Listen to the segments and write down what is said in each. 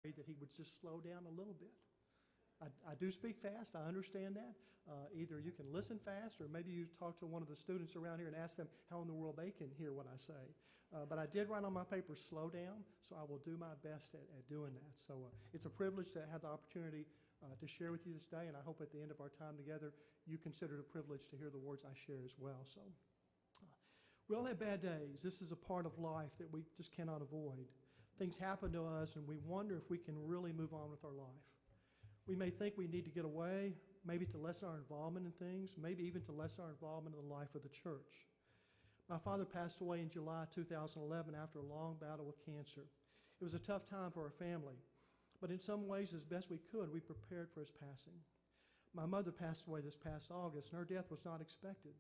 that he would just slow down a little bit. I do speak fast, I understand that. Either you can listen fast, or maybe you talk to one of the students around here and ask them how in the world they can hear what I say. But I did write on my paper, slow down, so I will do my best at doing that. So it's a privilege to have the opportunity to share with you this day, and I hope at the end of our time together, you consider it a privilege to hear the words I share as well. So we all have bad days. This is a part of life that we just cannot avoid. Things happen to us, and we wonder if we can really move on with our life. We may think we need to get away, maybe to lessen our involvement in things, maybe even to lessen our involvement in the life of the church. My father passed away in July 2011 after a long battle with cancer. It was a tough time for our family, but in some ways, as best we could, we prepared for his passing. My mother passed away this past August, and her death was not expected.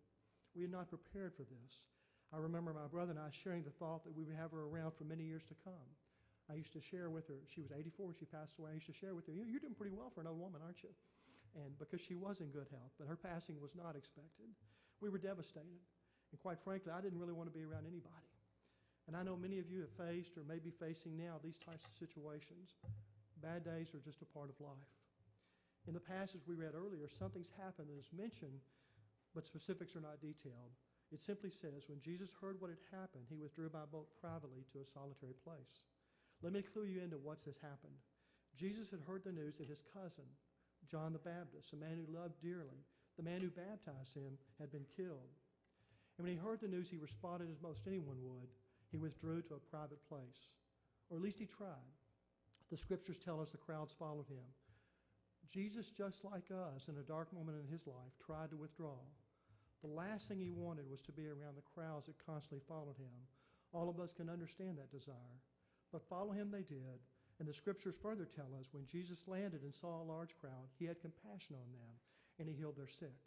We had not prepared for this. I remember my brother and I sharing the thought that we would have her around for many years to come. I used to share with her, she was 84 when she passed away, I used to share with her, you're doing pretty well for an old woman, aren't you? And because she was in good health, but her passing was not expected. We were devastated. And quite frankly, I didn't really want to be around anybody. And I know many of you have faced or may be facing now these types of situations. Bad days are just a part of life. In the passage we read earlier, something's happened that is mentioned, but specifics are not detailed. It simply says, when Jesus heard what had happened, he withdrew by boat privately to a solitary place. Let me clue you into what's has happened. Jesus had heard the news that his cousin, John the Baptist, a man who loved dearly, the man who baptized him, had been killed. And when he heard the news, he responded as most anyone would. He withdrew to a private place, or at least he tried. The scriptures tell us the crowds followed him. Jesus, just like us, in a dark moment in his life, tried to withdraw. The last thing he wanted was to be around the crowds that constantly followed him. All of us can understand that desire. But follow him they did, and the scriptures further tell us when Jesus landed and saw a large crowd, he had compassion on them, and he healed their sick.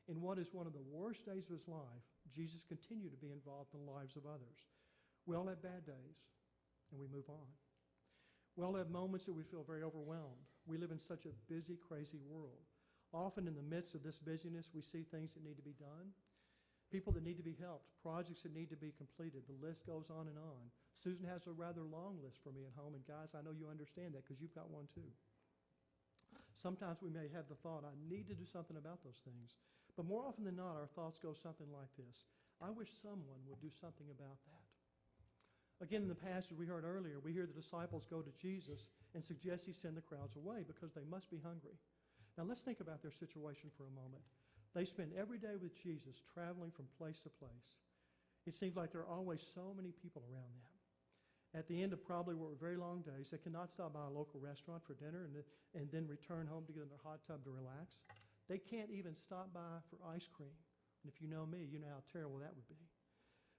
In what is one of the worst days of his life, Jesus continued to be involved in the lives of others. We all have bad days, and we move on. We all have moments that we feel very overwhelmed. We live in such a busy, crazy world. Often in the midst of this busyness, we see things that need to be done, people that need to be helped, projects that need to be completed. The list goes on and on. Susan has a rather long list for me at home, and guys, I know you understand that because you've got one too. Sometimes we may have the thought, I need to do something about those things. But more often than not, our thoughts go something like this. I wish someone would do something about that. Again, in the passage we heard earlier, we hear the disciples go to Jesus and suggest he send the crowds away because they must be hungry. Now let's think about their situation for a moment. They spend every day with Jesus, traveling from place to place. It seems like there are always so many people around them. At the end of probably what were very long days, they cannot stop by a local restaurant for dinner and then return home to get in their hot tub to relax. They can't even stop by for ice cream. And if you know me, you know how terrible that would be.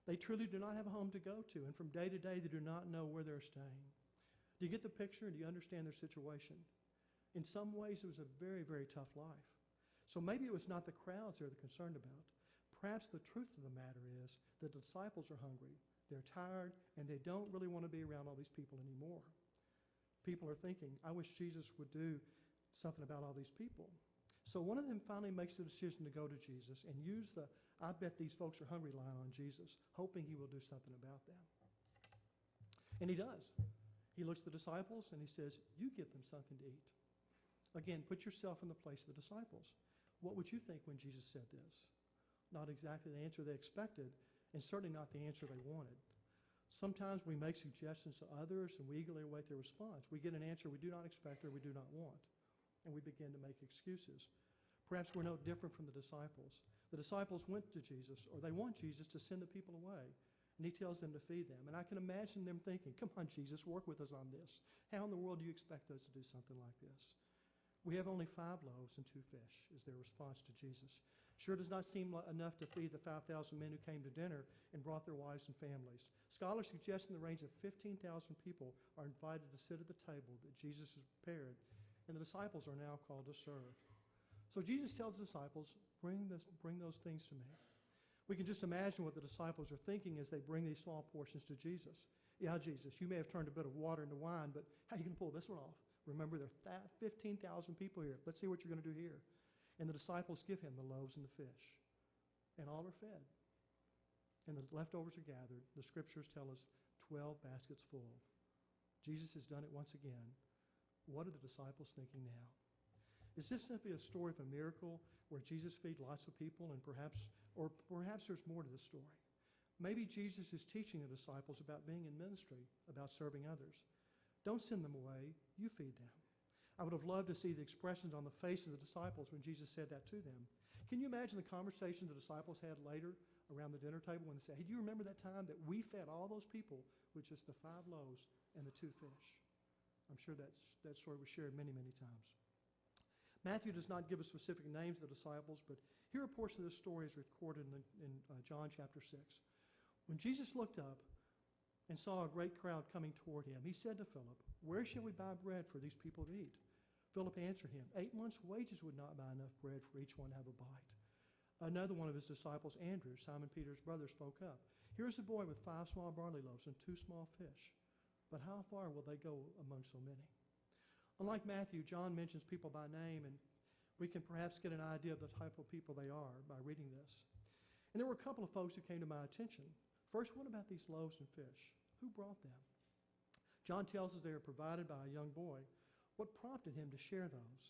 They truly do not have a home to go to, and from day to day, they do not know where they're staying. Do you get the picture, and do you understand their situation? In some ways, it was a very, very tough life. So maybe it was not the crowds they're concerned about. Perhaps the truth of the matter is that the disciples are hungry, they're tired, and they don't really want to be around all these people anymore. People are thinking, I wish Jesus would do something about all these people. So one of them finally makes the decision to go to Jesus and use the, I bet these folks are hungry line on Jesus, hoping he will do something about them. And he does. He looks at the disciples and he says, you give them something to eat. Again, put yourself in the place of the disciples. What would you think when Jesus said this? Not exactly the answer they expected, and certainly not the answer they wanted. Sometimes we make suggestions to others and we eagerly await their response. We get an answer we do not expect or we do not want, and we begin to make excuses. Perhaps we're no different from the disciples. The disciples went to Jesus, or they want Jesus to send the people away, and he tells them to feed them. And I can imagine them thinking, come on, Jesus, work with us on this. How in the world do you expect us to do something like this? We have only 5 loaves and 2 fish, is their response to Jesus. Sure does not seem enough to feed the 5,000 men who came to dinner and brought their wives and families. Scholars suggest in the range of 15,000 people are invited to sit at the table that Jesus has prepared, and the disciples are now called to serve. So Jesus tells the disciples, bring those things to me. We can just imagine what the disciples are thinking as they bring these small portions to Jesus. Yeah, Jesus, you may have turned a bit of water into wine, but how are you going to pull this one off? Remember, there are 15,000 people here. Let's see what you're going to do here. And the disciples give him the loaves and the fish. And all are fed. And the leftovers are gathered. The scriptures tell us 12 baskets full. Jesus has done it once again. What are the disciples thinking now? Is this simply a story of a miracle where Jesus fed lots of people and perhaps there's more to the story? Maybe Jesus is teaching the disciples about being in ministry, about serving others. Don't send them away. You feed them. I would have loved to see the expressions on the face of the disciples when Jesus said that to them. Can you imagine the conversation the disciples had later around the dinner table when they said, hey, do you remember that time that we fed all those people with just the 5 loaves and the 2 fish? I'm sure that story was shared many, many times. Matthew does not give us specific names of the disciples, but here a portion of the story is recorded in John chapter 6. When Jesus looked up and saw a great crowd coming toward him, he said to Philip, where shall we buy bread for these people to eat? Philip answered him, 8 months' wages would not buy enough bread for each one to have a bite. Another one of his disciples, Andrew, Simon Peter's brother, spoke up. Here is a boy with 5 small barley loaves and 2 small fish. But how far will they go among so many? Unlike Matthew, John mentions people by name, and we can perhaps get an idea of the type of people they are by reading this. And there were a couple of folks who came to my attention. First, what about these loaves and fish? Who brought them? John tells us they were provided by a young boy. What prompted him to share those?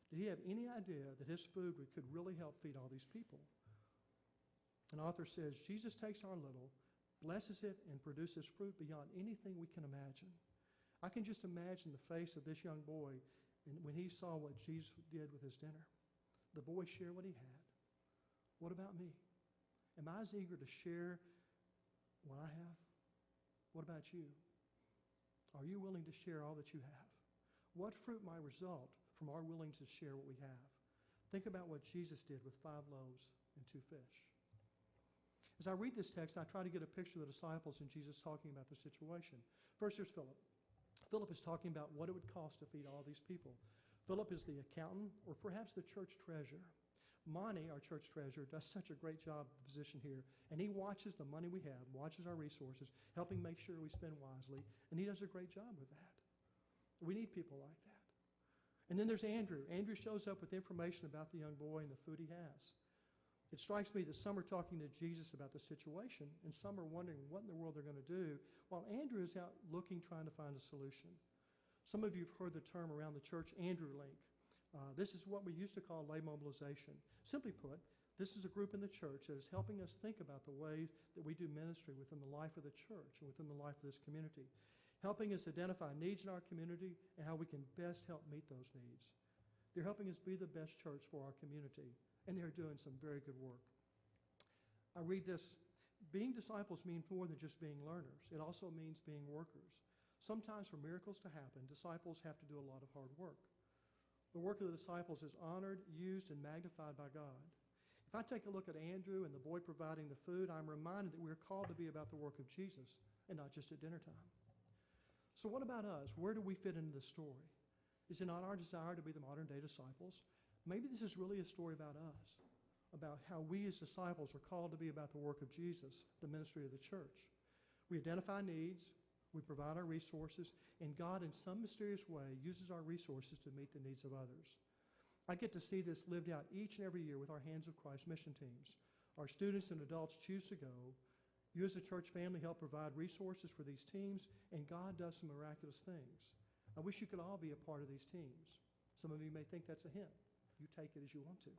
Did he have any idea that his food could really help feed all these people? An author says, Jesus takes our little, blesses it, and produces fruit beyond anything we can imagine. I can just imagine the face of this young boy when he saw what Jesus did with his dinner. The boy shared what he had. What about me? Am I as eager to share what I have? What about you? Are you willing to share all that you have? What fruit might result from our willingness to share what we have? Think about what Jesus did with 5 loaves and 2 fish. As I read this text, I try to get a picture of the disciples and Jesus talking about the situation. First, there's Philip. Philip is talking about what it would cost to feed all these people. Philip is the accountant, or perhaps the church treasurer. Monty, our church treasurer, does such a great job of the position here, and he watches the money we have, watches our resources, helping make sure we spend wisely, and he does a great job with that. We need people like that. And then there's Andrew. Andrew shows up with information about the young boy and the food he has. It strikes me that some are talking to Jesus about the situation, and some are wondering what in the world they're going to do, while Andrew is out looking, trying to find a solution. Some of you have heard the term around the church, Andrew Link. This is what we used to call lay mobilization. Simply put, this is a group in the church that is helping us think about the way that we do ministry within the life of the church and within the life of this community, helping us identify needs in our community and how we can best help meet those needs. They're helping us be the best church for our community, and they're doing some very good work. I read this, being disciples means more than just being learners. It also means being workers. Sometimes for miracles to happen, disciples have to do a lot of hard work. The work of the disciples is honored, used, and magnified by God. If I take a look at Andrew and the boy providing the food, I'm reminded that we're called to be about the work of Jesus and not just at dinner time. So what about us? Where do we fit into the story? Is it not our desire to be the modern-day disciples? Maybe this is really a story about us, about how we as disciples are called to be about the work of Jesus, the ministry of the church. We identify needs, we provide our resources, and God in some mysterious way uses our resources to meet the needs of others. I get to see this lived out each and every year with our Hands of Christ mission teams. Our students and adults choose to go. You as a church family help provide resources for these teams, and God does some miraculous things. I wish you could all be a part of these teams. Some of you may think that's a hint. You take it as you want to.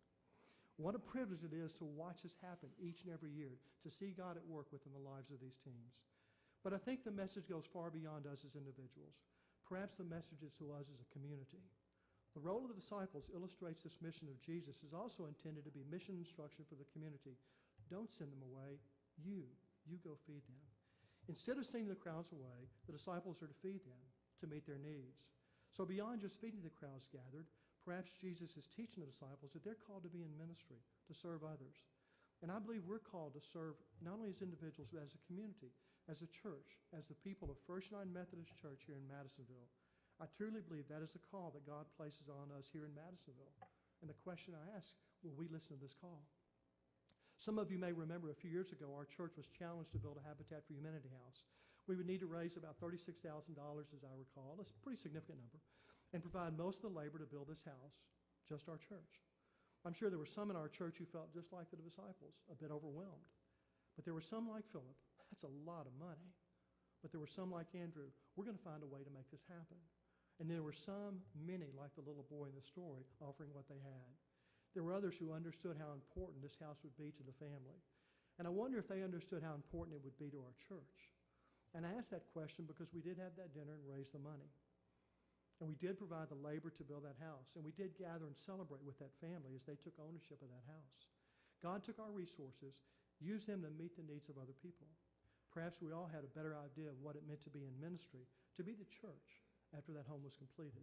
What a privilege it is to watch this happen each and every year, to see God at work within the lives of these teams. But I think the message goes far beyond us as individuals. Perhaps the message is to us as a community. The role of the disciples illustrates this mission of Jesus is also intended to be mission instruction for the community. Don't send them away. You go feed them. Instead of sending the crowds away, the disciples are to feed them, to meet their needs. So beyond just feeding the crowds gathered, perhaps Jesus is teaching the disciples that they're called to be in ministry, to serve others. And I believe we're called to serve not only as individuals, but as a community, as a church, as the people of First United Methodist Church here in Madisonville. I truly believe that is the call that God places on us here in Madisonville. And the question I ask, will we listen to this call? Some of you may remember a few years ago, our church was challenged to build a Habitat for Humanity house. We would need to raise about $36,000, as I recall. That's a pretty significant number. And provide most of the labor to build this house, just our church. I'm sure there were some in our church who felt just like the disciples, a bit overwhelmed. But there were some like Philip. That's a lot of money. But there were some like Andrew, we're going to find a way to make this happen. And there were many, like the little boy in the story, offering what they had. There were others who understood how important this house would be to the family. And I wonder if they understood how important it would be to our church. And I asked that question because we did have that dinner and raise the money. And we did provide the labor to build that house. And we did gather and celebrate with that family as they took ownership of that house. God took our resources, used them to meet the needs of other people. Perhaps we all had a better idea of what it meant to be in ministry, to be the church, after that home was completed.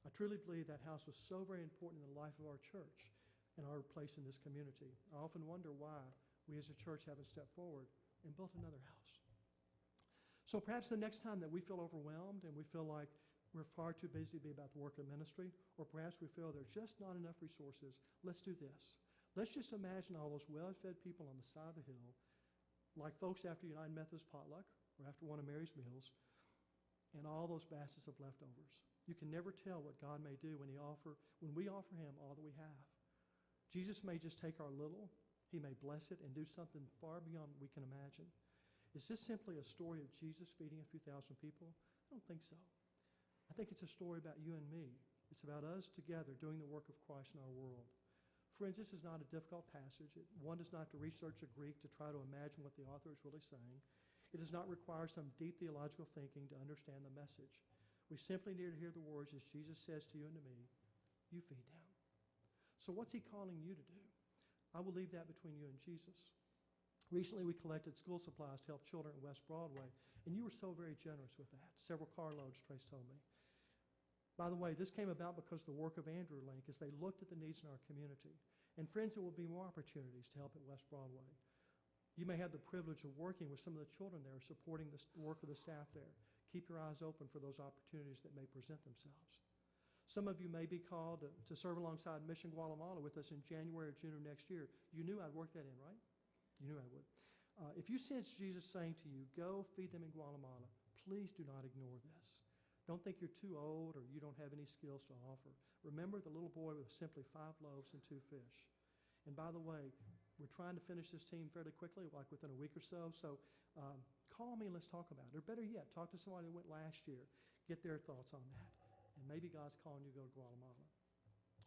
I truly believe that house was so very important in the life of our church and our place in this community. I often wonder why we as a church haven't stepped forward and built another house. So perhaps the next time that we feel overwhelmed and we feel like we're far too busy to be about the work of ministry, or perhaps we feel there's just not enough resources, let's do this. Let's just imagine all those well-fed people on the side of the hill, like folks after United Methodist potluck or after one of Mary's meals, and all those baskets of leftovers. You can never tell what God may do when we offer him all that we have. Jesus may just take our little, he may bless it and do something far beyond what we can imagine. Is this simply a story of Jesus feeding a few thousand people? I don't think so. I think it's a story about you and me. It's about us together doing the work of Christ in our world. Friends, this is not a difficult passage. One does not have to research the Greek to try to imagine what the author is really saying. It does not require some deep theological thinking to understand the message. We simply need to hear the words as Jesus says to you and to me, you feed them. So what's he calling you to do? I will leave that between you and Jesus. Recently, we collected school supplies to help children at West Broadway, and you were so very generous with that. Several carloads, Trace told me. By the way, this came about because of the work of Andrew Link as they looked at the needs in our community. And friends, there will be more opportunities to help at West Broadway. You may have the privilege of working with some of the children there, supporting the work of the staff there. Keep your eyes open for those opportunities that may present themselves. Some of you may be called to serve alongside Mission Guatemala with us in January or June of next year. You knew I'd work that in, right? You knew I would. If you sense Jesus saying to you, go feed them in Guatemala, please do not ignore this. Don't think you're too old or you don't have any skills to offer. Remember the little boy with simply 5 loaves and 2 fish. And by the way, we're trying to finish this team fairly quickly, like within a week or so. So call me and let's talk about it. Or better yet, talk to somebody that went last year. Get their thoughts on that. And maybe God's calling you to go to Guatemala.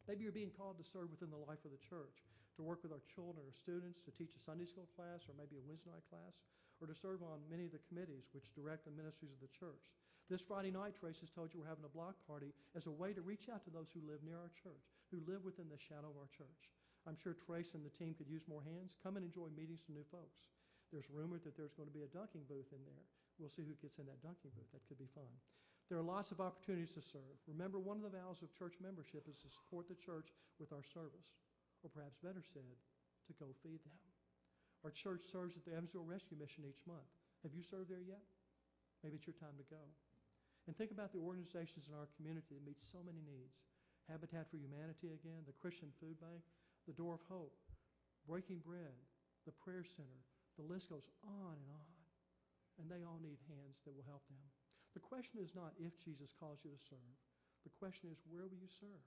Maybe you're being called to serve within the life of the church, to work with our children or students, to teach a Sunday school class or maybe a Wednesday night class, or to serve on many of the committees which direct the ministries of the church. This Friday night, Trace has told you we're having a block party as a way to reach out to those who live near our church, who live within the shadow of our church. I'm sure Trace and the team could use more hands. Come and enjoy meeting some new folks. There's rumor that there's going to be a dunking booth in there. We'll see who gets in that dunking booth. That could be fun. There are lots of opportunities to serve. Remember, one of the vows of church membership is to support the church with our service, or perhaps better said, to go feed them. Our church serves at the Evansville Rescue Mission each month. Have you served there yet? Maybe it's your time to go. And think about the organizations in our community that meet so many needs. Habitat for Humanity again, the Christian Food Bank, the Door of Hope, Breaking Bread, the Prayer Center. The list goes on and on. And they all need hands that will help them. The question is not if Jesus calls you to serve. The question is, where will you serve?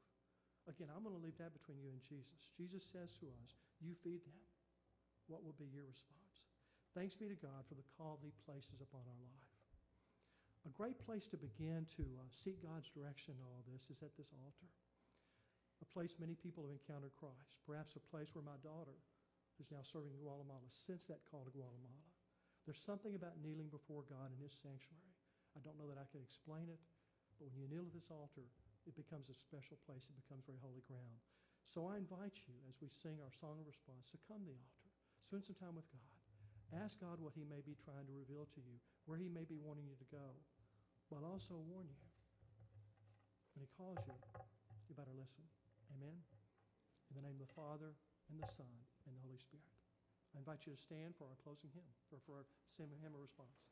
Again, I'm going to leave that between you and Jesus. Jesus says to us, you feed them. What will be your response? Thanks be to God for the call that he places upon our life. A great place to begin to seek God's direction in all this is at this altar. A place many people have encountered Christ. Perhaps a place where my daughter, who's now serving in Guatemala, sensed that call to Guatemala. There's something about kneeling before God in his sanctuary. I don't know that I can explain it, but when you kneel at this altar, it becomes a special place. It becomes very holy ground. So I invite you, as we sing our song of response, to come to the altar. Spend some time with God. Ask God what he may be trying to reveal to you, where he may be wanting you to go, but also warn you. When he calls you, you better listen. Amen? In the name of the Father, and the Son, and the Holy Spirit. I invite you to stand for our closing hymn, or for our hymn of response.